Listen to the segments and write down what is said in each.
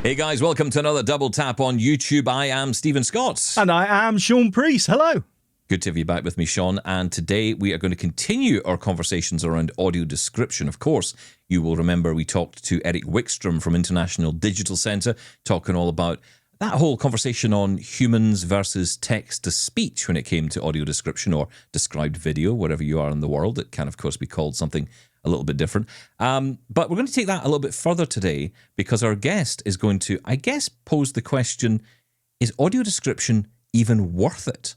Hey guys, welcome to another Double Tap on YouTube. I am Stephen Scott. And I am Shaun Priest. Hello. Good to have you back with me, Shaun. And today we are going to continue our conversations around audio description. Of course, you will remember we talked to Eric Wickstrom from International Digital Centre, talking all about that whole conversation on humans versus text-to-speech when it came to audio description or described video, wherever you are in the world. It can, of course, be called something a little bit different. But we're going to take that a little bit further today because our guest is going to, I guess, pose the question, is audio description even worth it?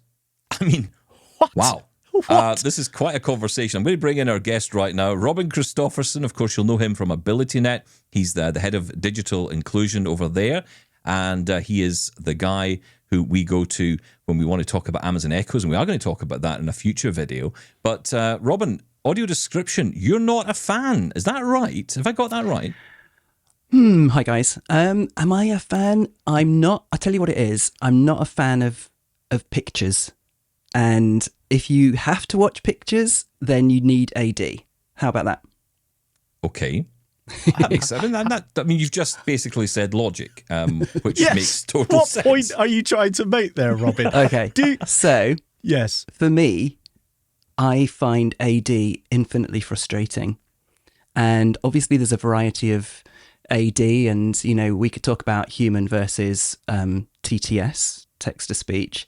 I mean, what? Wow. What? This is quite a conversation. I'm going to bring in our guest right now, Robin Christopherson. Of course, you'll know him from AbilityNet. He's the head of digital inclusion over there. And he is the guy who we go to when we want to talk about Amazon Echoes. And we are going to talk about that in a future video. But Robin, audio description, you're not a fan. Is that right? Have I got that right? Hi, guys. Am I a fan? I'm not. I'll tell you what it is. I'm not a fan of pictures. And if you have to watch pictures, then you need AD. How about that? Okay. That makes sense. I mean, you've just basically said logic, which makes total sense. What point are you trying to make there, Robin? Okay. So, yes, for me, I find AD infinitely frustrating. And obviously there's a variety of AD and, you know, we could talk about human versus TTS, text-to-speech,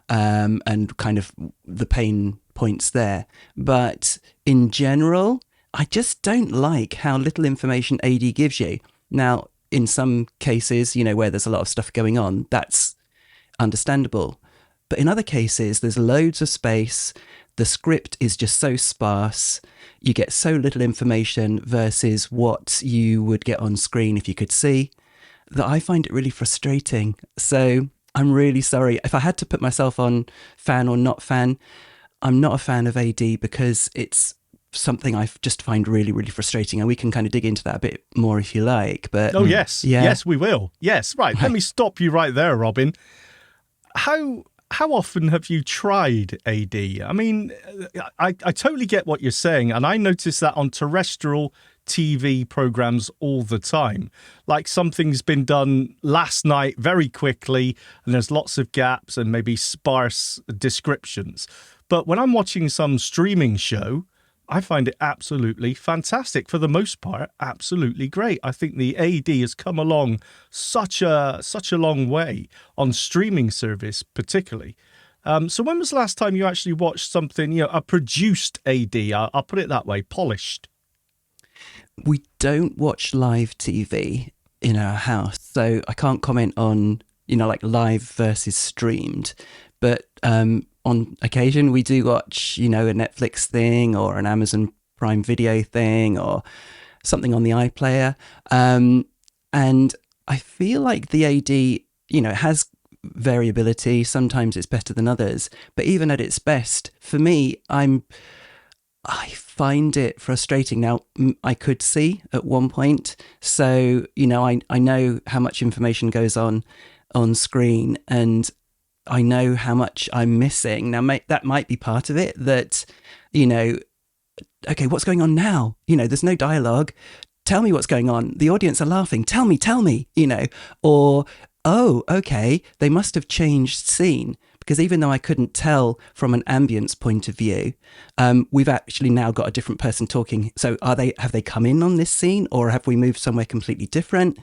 and kind of the pain points there. But in general, I just don't like how little information AD gives you. Now, in some cases, you know, where there's a lot of stuff going on, that's understandable. But in other cases, there's loads of space. The script is just so sparse. You get so little information versus what you would get on screen if you could see, that I find it really frustrating. So I'm really sorry. If I had to put myself on fan or not fan, I'm not a fan of AD because it's something I just find really, really frustrating. And we can kind of dig into that a bit more if you like. But yes. yeah. Yes, we will. Yes, right. Let me stop you right there, Robin. How often have you tried AD? I mean, I totally get what you're saying. And I notice that on terrestrial TV programs all the time. Like something's been done last night very quickly and there's lots of gaps and maybe sparse descriptions. But when I'm watching some streaming show, I find it absolutely fantastic. For the most part, absolutely great. I think the AD has come along such a long way on streaming service, particularly. So when was the last time you actually watched something, you know, a produced AD? I'll put it that way, polished. We don't watch live TV in our house, so I can't comment on, you know, like live versus streamed. But on occasion, we do watch, you know, a Netflix thing or an Amazon Prime Video thing or something on the iPlayer. And I feel like the AD, you know, has variability. Sometimes it's better than others. But even at its best, for me, I find it frustrating. Now, I could see at one point. So, you know, I know how much information goes on screen and I know how much I'm missing. Now, that might be part of it that, you know, okay, what's going on now? You know, there's no dialogue. Tell me what's going on. The audience are laughing. Tell me, you know, or, oh, okay, they must have changed scene. Because even though I couldn't tell from an ambience point of view, we've actually now got a different person talking. So have they come in on this scene or have we moved somewhere completely different?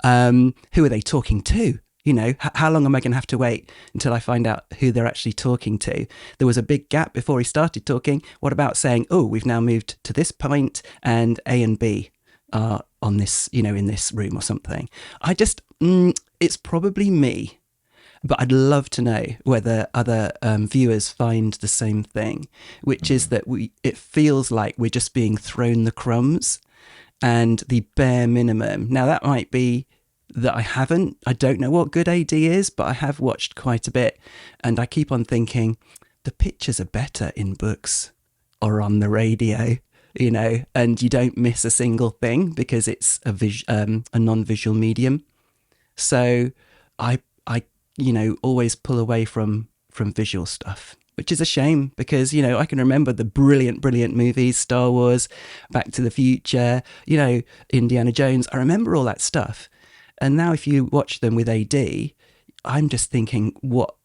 Who are they talking to? You know, how long am I going to have to wait until I find out who they're actually talking to? There was a big gap before he started talking. What about saying, oh, we've now moved to this point and A and B are on this, you know, in this room or something. I just, it's probably me, but I'd love to know whether other viewers find the same thing, which is that it feels like we're just being thrown the crumbs and the bare minimum. Now that might be that I don't know what good AD is, but I have watched quite a bit and I keep on thinking the pictures are better in books or on the radio, you know, and you don't miss a single thing because it's a non-visual medium. So I you know, always pull away from visual stuff, which is a shame because, you know, I can remember the brilliant movies, Star Wars, Back to the Future, you know, Indiana Jones. I remember all that stuff. And now if you watch them with AD, I'm just thinking what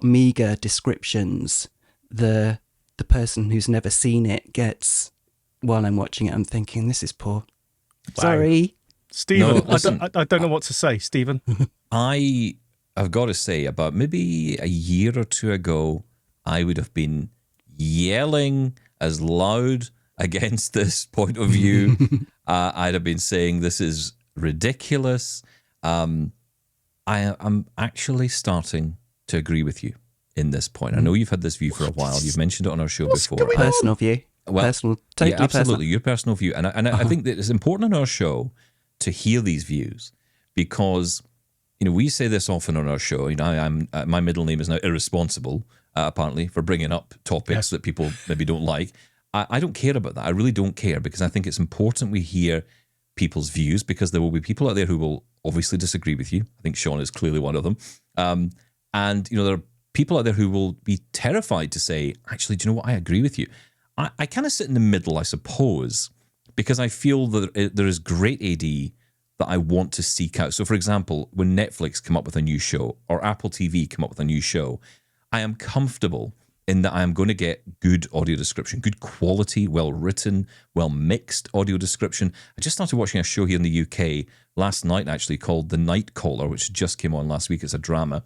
meager descriptions the person who's never seen it gets while I'm watching it. I'm thinking, this is poor. Wow. Sorry. Stephen, No, listen, I don't know what to say, Stephen. I've got to say, about maybe a year or two ago, I would have been yelling as loud against this point of view. I'd have been saying this is ridiculous. I'm actually starting to agree with you in this point. I know you've had this view for a while. You've mentioned it on our show before. Personal view. Well, Personal, totally yeah, absolutely, personal. your personal view. And I think that it's important on our show to hear these views because, we say this often on our show. I'm my middle name is now Irresponsible, apparently, for bringing up topics that people maybe don't like. I don't care about that. I really don't care because I think it's important we hear people's views because there will be people out there who will obviously disagree with you. I think Shaun is clearly one of them. And, there are people out there who will be terrified to say, actually, do you know what? I agree with you. I kind of sit in the middle, I suppose, because I feel that there is great AD that I want to seek out. So, for example, when Netflix come up with a new show or Apple TV come up with a new show, I am comfortable in that I am going to get good audio description, good quality, well-written, well-mixed audio description. I just started watching a show here in the UK last night, actually, called The Night Caller, which just came on last week. It's a drama.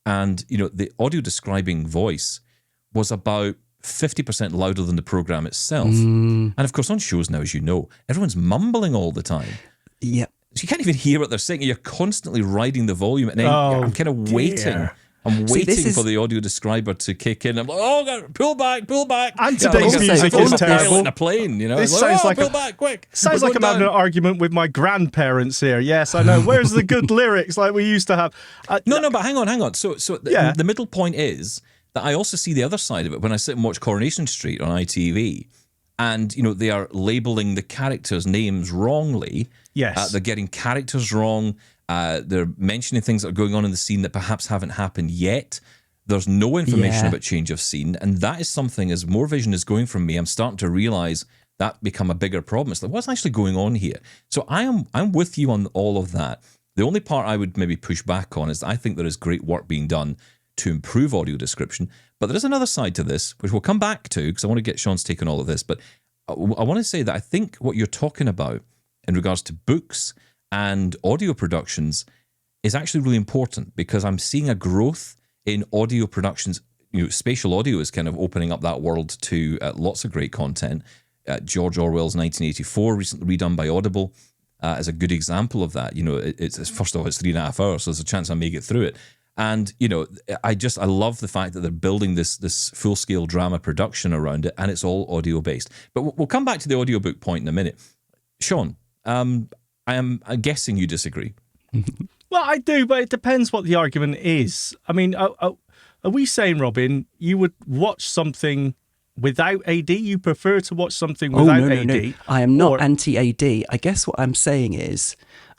And, the audio describing voice was about 50% louder than the program itself. And of course, on shows now, as you know, everyone's mumbling all the time. Yep. So you can't even hear what they're saying. You're constantly riding the volume. And then I'm kind of waiting. I'm waiting for the audio describer to kick in. I'm like, oh, God, pull back. And today's music is terrible. In a plane, This sounds like pull back, quick. Sounds like I'm having an argument with my grandparents here. Yes, I know. Where's the good lyrics like we used to have? No, but hang on. So the middle point is that I also see the other side of it when I sit and watch Coronation Street on ITV. And, they are labeling the characters' names wrongly. Yes. They're getting characters wrong. They're mentioning things that are going on in the scene that perhaps haven't happened yet. There's no information about change of scene. And that is something, as more vision is going from me, I'm starting to realize that become a bigger problem. It's like, what's actually going on here? So I'm with you on all of that. The only part I would maybe push back on is that I think there is great work being done to improve audio description. But there is another side to this, which we'll come back to because I want to get Shaun's take on all of this. But I want to say that I think what you're talking about in regards to books and audio productions is actually really important because I'm seeing a growth in audio productions. Spatial audio is kind of opening up that world to lots of great content. George Orwell's 1984, recently redone by Audible, is a good example of that. It's first of all, it's 3.5 hours, so there's a chance I may get through it. And, I love the fact that they're building this full-scale drama production around it, and it's all audio-based. But we'll come back to the audiobook point in a minute. Shaun, I'm guessing you disagree. Well, I do, but it depends what the argument is. I mean, are we saying, Robin, you would watch something without AD? You prefer to watch something without AD? No. I am not anti-AD. I guess what I'm saying is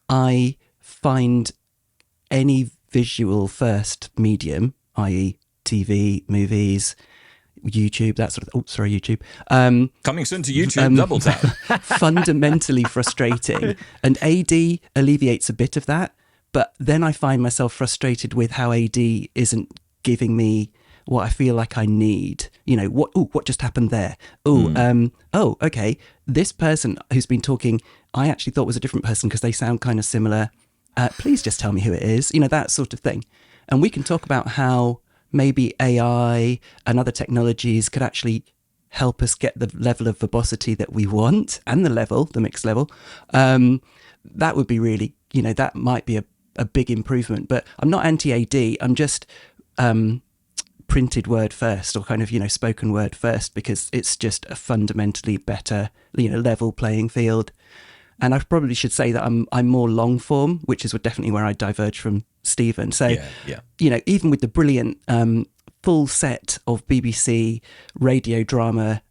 I find any visual first medium, i.e. TV, movies, YouTube, that sort of YouTube. Coming soon to YouTube, double tap. Fundamentally frustrating. And AD alleviates a bit of that, but then I find myself frustrated with how AD isn't giving me what I feel like I need. What just happened there? Okay, this person who's been talking, I actually thought was a different person because they sound kind of similar. Please just tell me who it is, that sort of thing. And we can talk about how maybe AI and other technologies could actually help us get the level of verbosity that we want and the mixed level. That would be really, that might be a big improvement. But I'm not anti-AD. I'm just printed word first or kind of, spoken word first because it's just a fundamentally better, level playing field. And I probably should say that I'm more long form, which is definitely where I diverge from Stephen. So, even with the brilliant full set of BBC radio drama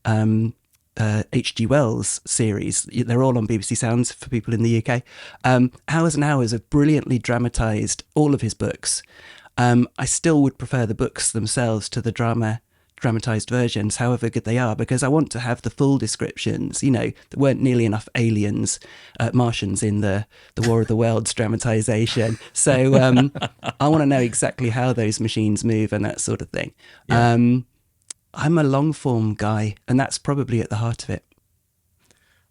H.G. Wells series, they're all on BBC Sounds for people in the UK, hours and hours of brilliantly dramatised all of his books. I still would prefer the books themselves to the drama dramatized versions, however good they are, because I want to have the full descriptions. There weren't nearly enough Martians in the War of the Worlds dramatization. So I want to know exactly how those machines move and that sort of thing. Yeah. I'm a long form guy, and that's probably at the heart of it.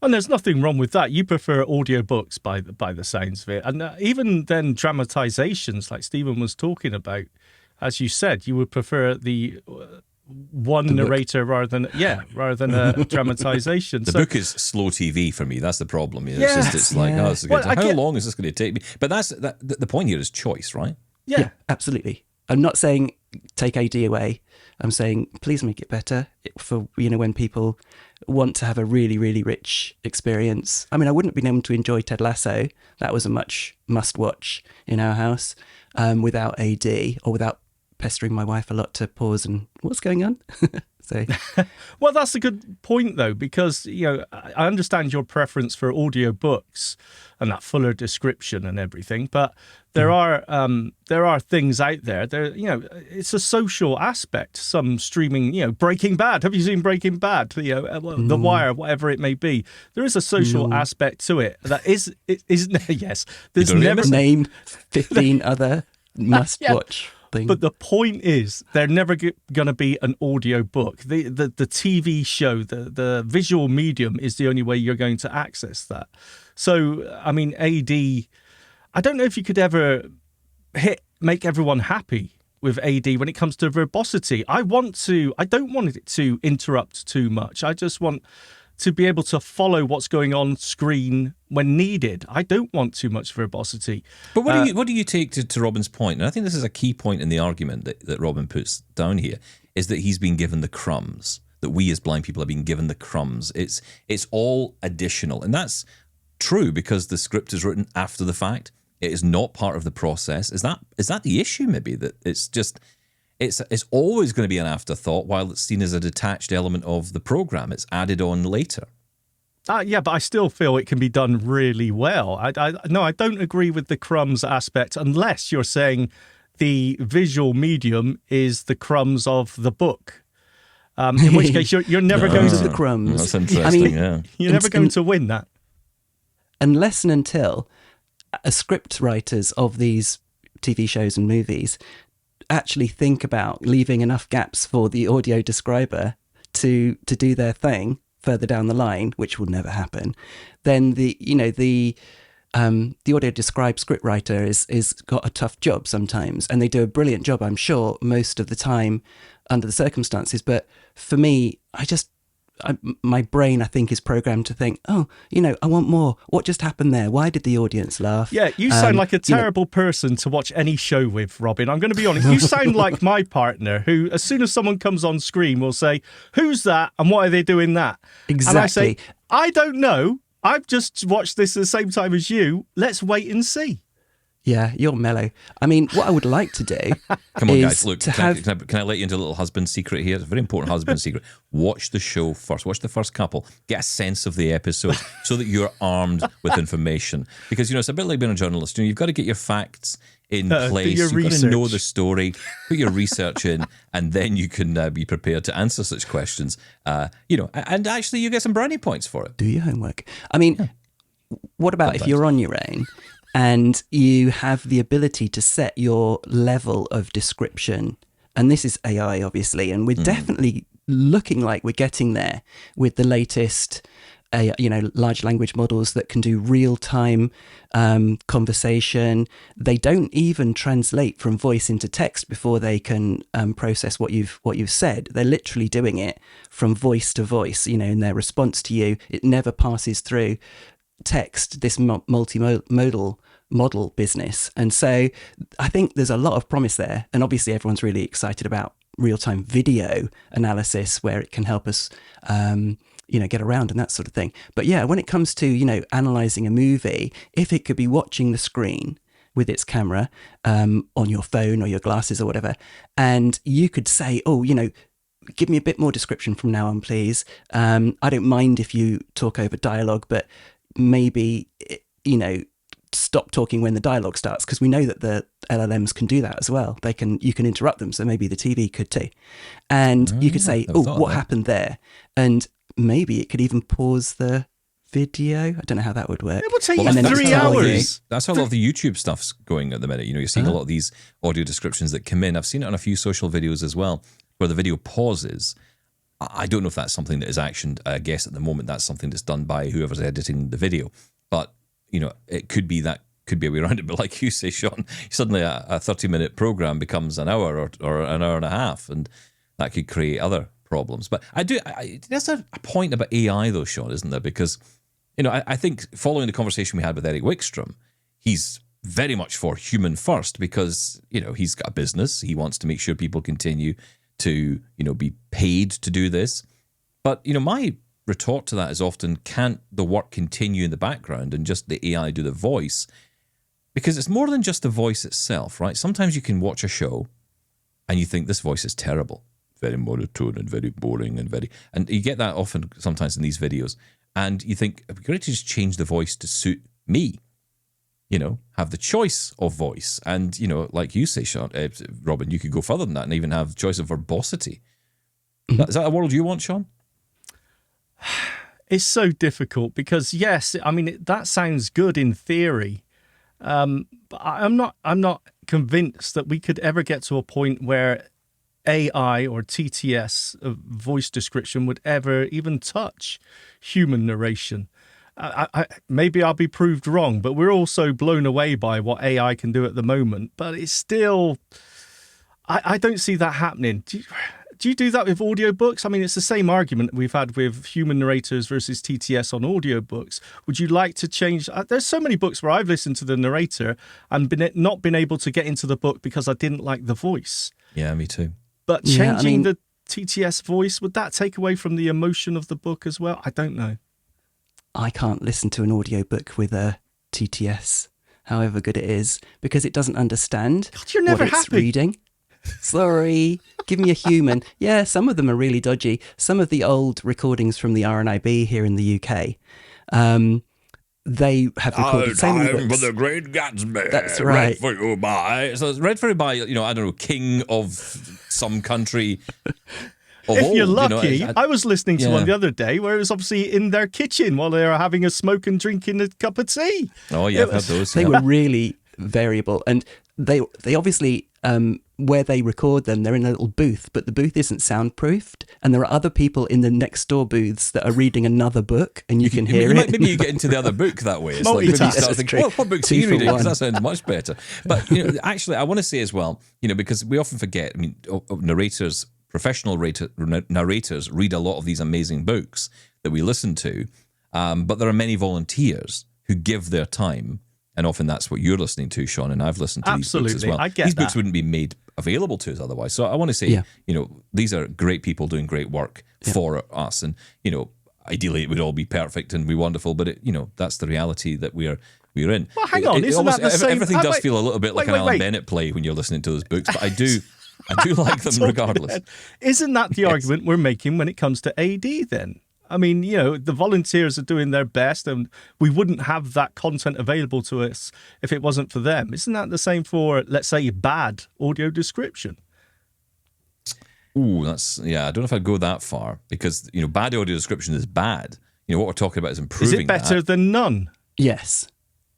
And there's nothing wrong with that. You prefer audiobooks by the sounds of it. And even then dramatizations like Stephen was talking about, as you said, you would prefer the one narrator rather than a dramatization. The book is slow TV for me. That's the problem. It's like, how long is this going to take me? But the point here is choice, right? Yeah, absolutely. I'm not saying take AD away. I'm saying please make it better for when people want to have a really, really rich experience. I mean, I wouldn't have been able to enjoy Ted Lasso. That was a much must-watch in our house without AD, or without pestering my wife a lot to pause and what's going on. So, well, that's a good point though, because I understand your preference for audiobooks and that fuller description and everything, but there are things out there. It's a social aspect. Some streaming, Breaking Bad. Have you seen Breaking Bad? The Wire, whatever it may be. There is a social aspect to it that is yes. There's never name 15 other must-watch. But the point is, they're never going to be an audio book. The TV show, the visual medium is the only way you're going to access that. So, I mean, AD, I don't know if you could ever make everyone happy with AD when it comes to verbosity. I don't want it to interrupt too much. I just want to be able to follow what's going on screen when needed. I don't want too much verbosity. But what do you take to Robin's point? And I think this is a key point in the argument that Robin puts down here, is that he's been given the crumbs, that we as blind people have been given the crumbs. It's all additional. And that's true because the script is written after the fact. It is not part of the process. Is that the issue maybe? That it's just... It's always going to be an afterthought while it's seen as a detached element of the program. It's added on later. Yeah, but I still feel it can be done really well. I don't agree with the crumbs aspect unless you're saying the visual medium is the crumbs of the book. In which case, you're never going to the crumbs. That's interesting. You're never going to win that. Unless and until script writers of these TV shows and movies actually think about leaving enough gaps for the audio describer to do their thing further down the line, which will never happen, then the audio described scriptwriter is got a tough job sometimes, and they do a brilliant job, I'm sure, most of the time under the circumstances. But for me, my brain, I think, is programmed to think, I want more. What just happened there? Why did the audience laugh? Yeah, you sound like a terrible person to watch any show with, Robin. I'm going to be honest. You sound like my partner, who, as soon as someone comes on screen, will say, "Who's that? And why are they doing that?" Exactly. And I say, "I don't know. I've just watched this at the same time as you. Let's wait and see." Yeah, you're mellow. I mean, what I would like to do Come on, guys, look, can I let you into a little husband secret here? It's a very important husband secret. Watch the show first. Watch the first couple. Get a sense of the episode so that you're armed with information. Because, it's a bit like being a journalist. You've got to get your facts in place. You've got to know the story, put your research in, and then you can be prepared to answer such questions. And actually you get some brownie points for it. Do your homework. I mean, what about if you're on your own and you have the ability to set your level of description? And this is AI, obviously, and we're definitely looking like we're getting there with the latest, large language models that can do real-time conversation. They don't even translate from voice into text before they can process what you've said. They're literally doing it from voice to voice. In their response to you, it never passes through text. This multimodal model business. And so I think there's a lot of promise there. And obviously everyone's really excited about real-time video analysis where it can help us, get around and that sort of thing. But yeah, when it comes to, analyzing a movie, if it could be watching the screen with its camera on your phone or your glasses or whatever, and you could say, give me a bit more description from now on, please. I don't mind if you talk over dialogue, but maybe, stop talking when the dialogue starts, because we know that the LLMs can do that as well. You can interrupt them, so maybe the TV could too. And you could say, never thought of what that. happened there? And maybe it could even pause the video. I don't know how that would work. It would take And you then that's 3 how a lot of the- hours. That's how a lot of the YouTube stuff's going at the minute. You know, you're seeing a lot of these audio descriptions that come in. I've seen it on a few social videos as well, where the video pauses. I don't know if that's something that is actioned. I guess at the moment that's something that's done by whoever's editing the video. But, you know, it could be a way around it. But like you say, Shaun, suddenly a 30-minute program becomes an hour or an hour and a half, and that could create other problems. But there's a point about AI though, Shaun, isn't there? Because, you know, I think following the conversation we had with Eric Wickstrom, he's very much for human first because, you know, he's got a business. He wants to make sure people continue to, you know, be paid to do this. But, you know, my retort to that is often, can't the work continue in the background and just the AI do the voice? Because it's more than just the voice itself, right? Sometimes you can watch a show and you think this voice is terrible, very monotone and very boring and you get that often sometimes in these videos. And you think, it'd be great to just change the voice to suit me, you know, have the choice of voice. And, you know, like you say, Shaun, Robin, you could go further than that and even have choice of verbosity. Is that a world you want, Shaun? It's so difficult because, yes, I mean, that sounds good in theory. But I'm not convinced that we could ever get to a point where AI or TTS voice description would ever even touch human narration. Maybe I'll be proved wrong, but we're all so blown away by what AI can do at the moment. But it's still, I don't see that happening. Do you do that with audiobooks? I mean, it's the same argument we've had with human narrators versus TTS on audiobooks. Would you like to change? There's so many books where I've listened to the narrator and not been able to get into the book because I didn't like the voice. Yeah, me too. But changing the TTS voice, would that take away from the emotion of the book as well? I don't know. I can't listen to an audiobook with a TTS, however good it is, because it doesn't understand God, you're never what it's happy. reading. Sorry, give me a human. Yeah, some of them are really dodgy. Some of the old recordings from the RNIB here in the UK, they have recorded so many books. For the Great Gatsby. That's right. Read for you by. So it's read for you by, you know, I don't know, king of some country. If you're lucky, I I was listening to one the other day where it was obviously in their kitchen while they were having a smoke and drinking a cup of tea. Oh yeah, I've had those. They were really variable, and they obviously where they record them, they're in a little booth, but the booth isn't soundproofed, and there are other people in the next door booths that are reading another book, and you can hear it. Maybe you get into the other book that way. It's like maybe you Multitask. start That's thinking, true. well, what books are 2 you for reading? Because 1. that sounds much better. But you know, actually, I want to say as well, you know, because we often forget. I mean, narrators, professional narrators, read a lot of these amazing books that we listen to, but there are many volunteers who give their time. And often that's what you're listening to, Shaun, and I've listened to these books as well. I get these that. books wouldn't be made available to us otherwise. So I want to say, you know, these are great people doing great work for us. And, you know, ideally it would all be perfect and be wonderful, but, you know, that's the reality that we're in. Well, hang on, isn't that the same? Everything does wait, feel a little bit like wait, an Alan wait. Bennett play when you're listening to those books, but I do like them regardless. Isn't that the argument we're making when it comes to AD then? I mean, you know, the volunteers are doing their best and we wouldn't have that content available to us if it wasn't for them. Isn't that the same for, let's say, bad audio description? Ooh, I don't know if I'd go that far because, you know, bad audio description is bad. You know, what we're talking about is improving Is it better that. than none? Yes,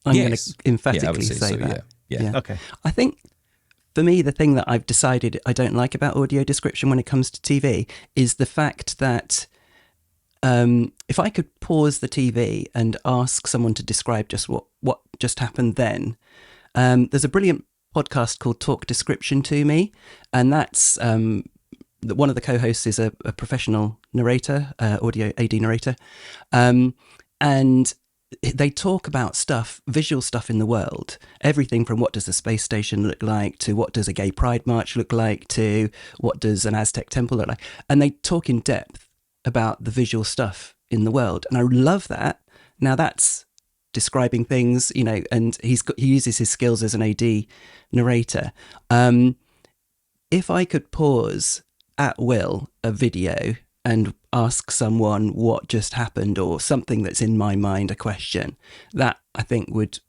I'm going to emphatically I would say so, that. Yeah. Okay. I think for me, the thing that I've decided I don't like about audio description when it comes to TV is the fact that if I could pause the TV and ask someone to describe just what just happened then, there's a brilliant podcast called Talk Description to Me, and that's one of the co-hosts is a professional narrator, audio AD narrator, and they talk about visual stuff in the world, everything from what does a space station look like to what does a gay pride march look like to what does an Aztec temple look like, and they talk in depth about the visual stuff in the world, and I love that. Now that's describing things, you know, and he uses his skills as an AD narrator. If I could pause at will a video and ask someone what just happened or something that's in my mind, a question, that I think would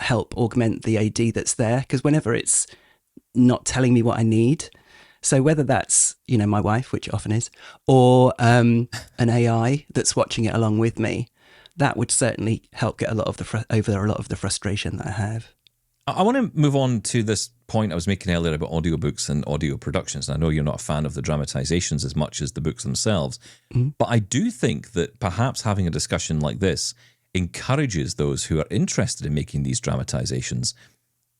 help augment the AD that's there, because whenever it's not telling me what I need, so whether that's, my wife, which it often is, or an AI that's watching it along with me, that would certainly help get over a lot of the frustration that I have. I want to move on to this point I was making earlier about audiobooks and audio productions. And I know you're not a fan of the dramatizations as much as the books themselves, but I do think that perhaps having a discussion like this encourages those who are interested in making these dramatizations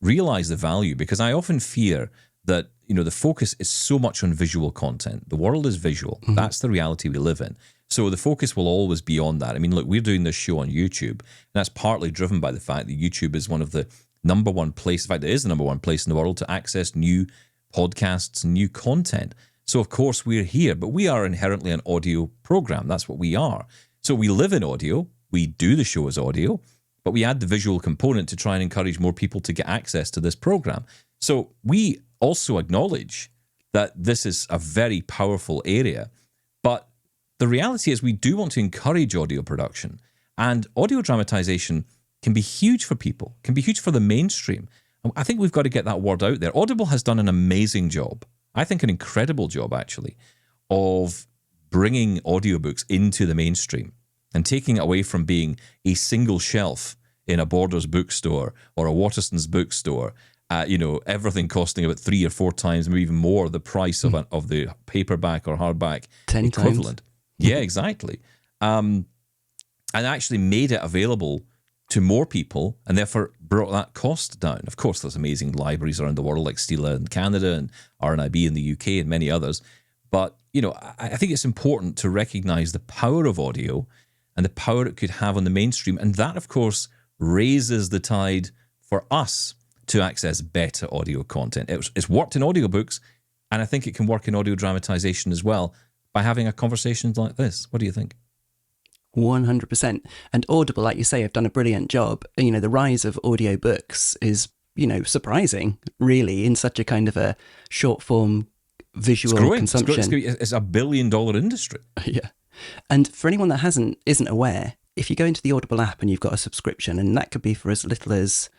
realize the value, because I often fear that, the focus is so much on visual content. The world is visual. That's the reality we live in. So the focus will always be on that. I mean, look, we're doing this show on YouTube, and that's partly driven by the fact that YouTube is one of the number one place, in fact, it is the number one place in the world to access new podcasts and new content. So, of course, we're here, but we are inherently an audio program. That's what we are. So we live in audio. We do the show as audio, but we add the visual component to try and encourage more people to get access to this program. So we also acknowledge that this is a very powerful area, but the reality is we do want to encourage audio production, and audio dramatization can be huge for people, can be huge for the mainstream. I think we've got to get that word out there. Audible has done an amazing job, I think an incredible job actually, of bringing audiobooks into the mainstream and taking it away from being a single shelf in a Borders bookstore or a Waterston's bookstore, everything costing about 3 or 4 times, maybe even more, the price of the paperback or hardback 10 equivalent. times. Yeah, exactly. And actually made it available to more people and therefore brought that cost down. Of course, there's amazing libraries around the world like Stila in Canada and RNIB in the UK and many others. But, I think it's important to recognize the power of audio and the power it could have on the mainstream. And that, of course, raises the tide for us to access better audio content. It's worked in audiobooks, and I think it can work in audio dramatization as well by having a conversation like this. What do you think? 100%. And Audible, like you say, have done a brilliant job. The rise of audiobooks is, surprising, really, in such a kind of a short form visual consumption. It's $1 billion industry. Yeah. And for anyone that isn't aware, if you go into the Audible app and you've got a subscription, and that could be for as little as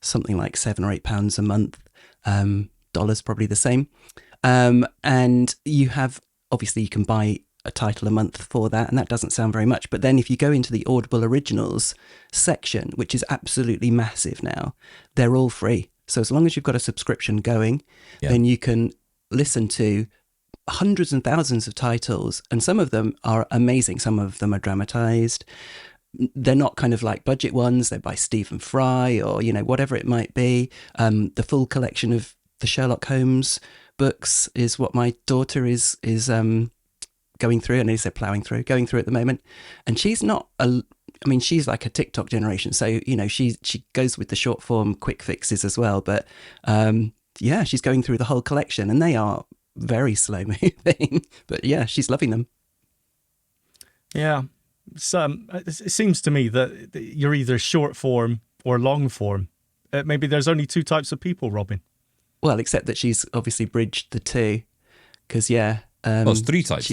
something like £7 or £8 a month, dollars probably the same. And you have, obviously you can buy a title a month for that, and that doesn't sound very much. But then if you go into the Audible Originals section, which is absolutely massive now, they're all free. So as long as you've got a subscription going, then you can listen to hundreds and thousands of titles, and some of them are amazing. Some of them are dramatized. They're not kind of like budget ones. They're by Stephen Fry or, whatever it might be. The full collection of the Sherlock Holmes books is what my daughter is going through, and going through at the moment. And she's not she's like a TikTok generation. So, she goes with the short form quick fixes as well. But she's going through the whole collection, and they are very slow moving. But yeah, she's loving them. Yeah. It seems to me that you're either short form or long form. Maybe there's only 2 types of people, Robin. Well, except that she's obviously bridged the 2, because it's 3 types.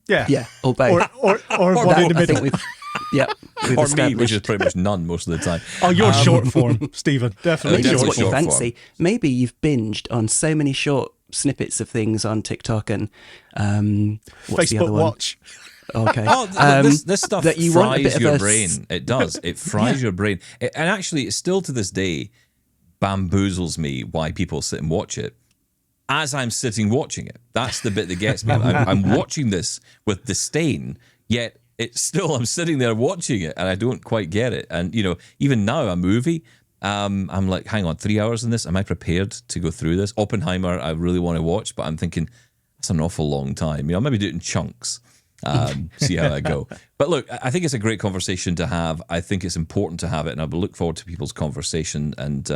Yeah, or both, or one in the middle. We've or me, which is pretty much none most of the time. Oh, you're short form, Stephen. Definitely. Maybe it's what you short fancy. Form. Maybe you've binged on so many short snippets of things on TikTok and what's the other Facebook one? Watch. Okay. This stuff that you fries your brain. It does. It fries your brain. And actually, it still to this day bamboozles me why people sit and watch it as I'm sitting watching it. That's the bit that gets me. I'm watching this with disdain, yet it's still, I'm sitting there watching it and I don't quite get it. And, even now, a movie, I'm like, hang on, 3 hours in this? Am I prepared to go through this? Oppenheimer, I really want to watch, but I'm thinking, that's an awful long time. Maybe do it in chunks. See how I go. But look, I think it's a great conversation to have. I think it's important to have it, and I will look forward to people's conversation and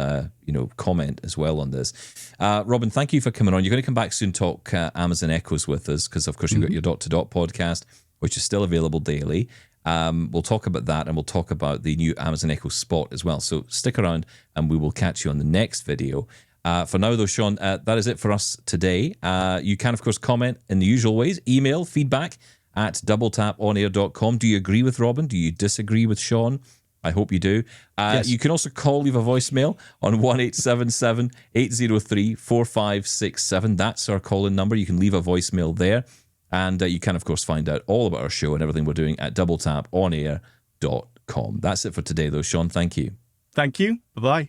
comment as well on this. Robin, thank you for coming on. You're going to come back soon, talk Amazon Echoes with us, because of course you've got your Dot to Dot podcast, which is still available daily. We'll talk about that, and we'll talk about the new Amazon Echo Spot as well. So stick around, and we will catch you on the next video. For now, though, Shaun, that is it for us today. You can, of course, comment in the usual ways. Email feedback at doubletaponair.com. Do you agree with Robin? Do you disagree with Shaun? I hope you do. Yes. You can also leave a voicemail on 1-877-803-4567. That's our call-in number. You can leave a voicemail there. And you can, of course, find out all about our show and everything we're doing at doubletaponair.com. That's it for today, though, Shaun. Thank you. Thank you. Bye-bye.